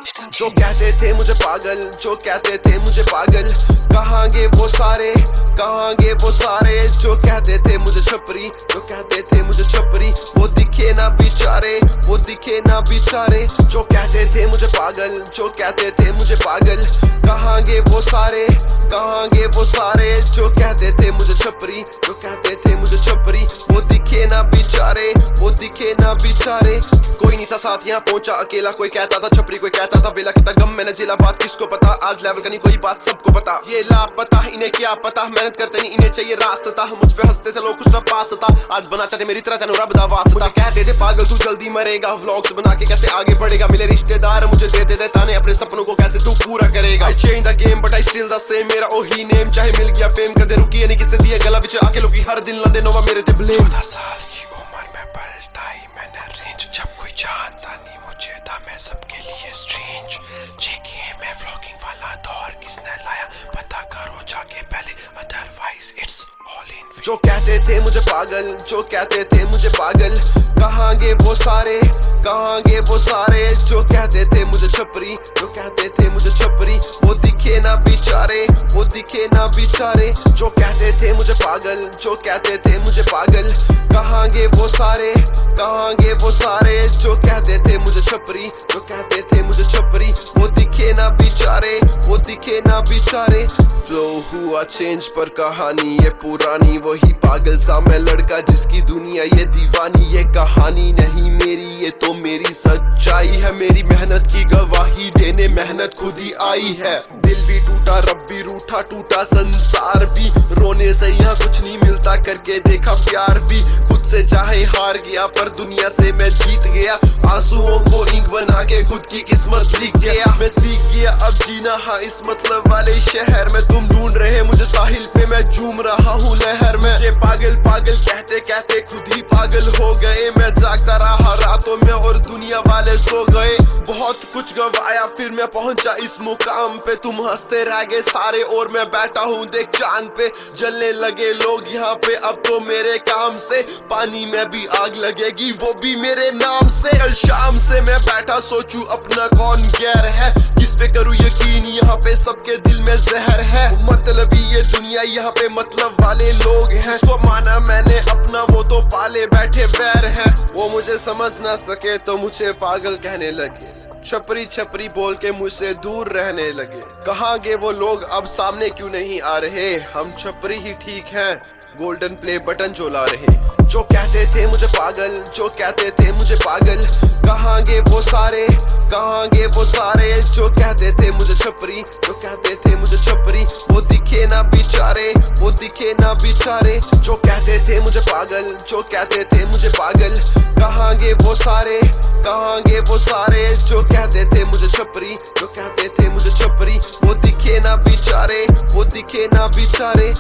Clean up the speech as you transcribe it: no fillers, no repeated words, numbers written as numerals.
जो कहते थे मुझे पागल, जो कहते थे मुझे पागल, कहाँ गए वो सारे, कहाँ गए वो सारे। जो कहते थे मुझे छपरी, जो कहते थे मुझे छपरी, वो दिखे ना बेचारे, वो दिखे ना बेचारे। जो कहते थे मुझे पागल, जो कहते थे मुझे पागल, कहाँ गए वो सारे, कहाँ गए वो सारे। जो कहते थे मुझे छपरी, जो कहते थे मुझे छपरी, वो दिखे ना बेचारे, वो दिखे ना बेचारे। कोई नहीं था साथ यहाँ पहुंचा अकेला, कोई कहता था छपरी, कोई कहता था वेला। कितना गम मैंने झेला, बात किसको पता, आज लेवल का नहीं कोई बात सबको पता। ये लापता इन्हें क्या पता, मेहनत करते नहीं इन्हें चाहिए रास्ता। मुझ पे हंसते थे लोग कुछ ना पास था, आज बना चाहते मेरी तरह तेनू रब दा वास्ता। कहते थे पागल तू जल्दी मरेगा, व्लॉग्स बना के कैसे आगे बढ़ेगा। मिले रिश्तेदार मुझे देते थे ताने, अपने सपनों को कैसे तू पूरा करेगा। I change the game but I still the same, मेरा ओही नेम। चाहे मिल गया फेम, कदे रुकी है नहीं किसे दिया गला बिच आके लोग हर दिन लंदे नोवा मेरे ते ब्लेम। 14 साल की उम्र में पलटाई मैंने रेंज, जब कोई जानता नहीं मुझे था मैं सबके लिए स्ट्रेंज। जेके में व्लॉगिंग वाला दौर किसने लाया, पता करो जाके पहले, अदरवाइज इट्स ऑल इन। जो कहते थे मुझे पागल, जो कहते थे मुझे पागल, कहाँ गए वो सारे, कहाँ गए वो सारे। जो कहते थे मुझे छपरी, जो कहते थे मुझे छपरी, वो दिखे ना बेचारे, वो दिखे ना बेचारे। जो कहते थे मुझे पागल, जो कहते थे मुझे पागल, कहाँ गए वो सारे, कहाँ गए वो सारे। जो कहते थे मुझे छपरी, जो कहते थे मुझे छपरी, वो दिखे ना बेचारे, वो दिखे ना बेचारे। फ्लो हुआ चेंज पर कहानी ये पुरानी, वही पागल सा मैं लड़का जिसकी दुनिया ये दीवानी। ये कहानी नहीं मेरी, ये तो मेरी सच्चाई है। मेरी मेहनत की गवाही देने मेहनत खुद ही आई है। दिल भी टूटा, रब भी रूठा, टूटा संसार भी। रोने से यहाँ कुछ नहीं मिलता, करके देखा प्यार भी। खुद से चाहे हार गया पर दुनिया से मैं जीत गया। आंसुओं को इंक बना के खुद की किस्मत लिख गया। मैं सीख गया अब जीना, हाँ इस मतलब वाले शहर में। तुम ढूंढ रहे मुझे साहिल पे, मैं झूम रहा हूँ लहर में। ये पागल पागल कहते कहते खुद ही पागल हो गए। मैं जागता रहा रातों में और दुनिया वाले सो गए। बहुत कुछ गवाया फिर मैं पहुंचा इस मुकाम पे। तुम हंसते रह गए सारे और मैं बैठा हूँ देख चांद पे। जलने लगे लोग यहाँ पे अब तो मेरे काम से। पानी में भी आग लगेगी वो भी मेरे नाम से। कल शाम से मैं बैठा सोचूं अपना कौन गैर है, किस पे करूँ यकीन, यहाँ पे सबके दिल में जहर है। मतलब ये दुनिया यहाँ पे मतलब वाले लोग हैं। सो माना मैंने अपना वो तो पाले बैठे बैर हैं। वो मुझे समझ ना सके तो मुझे पागल कहने लगे। छपरी छपरी बोल के मुझसे दूर रहने लगे। कहाँ गए वो लोग, अब सामने क्यों नहीं आ रहे। हम छपरी ही ठीक हैं, गोल्डन प्ले बटन जो ला रहे। जो कहते थे मुझे पागल, जो कहते थे मुझे पागल, कहाँ गए वो सारे, कहाँ गए वो सारे। जो कहते थे मुझे छपरी, जो कहते थे मुझे छपरी, वो दिखे ना बेचारे, वो दिखे ना बेचारे। जो कहते थे मुझे पागल, जो कहते थे मुझे पागल, कहाँ गए वो सारे, कहाँ गए वो सारे। जो कहते थे मुझे छपरी, जो कहते थे मुझे छपरी, वो दिखे ना बेचारे, वो दिखे ना बेचारे।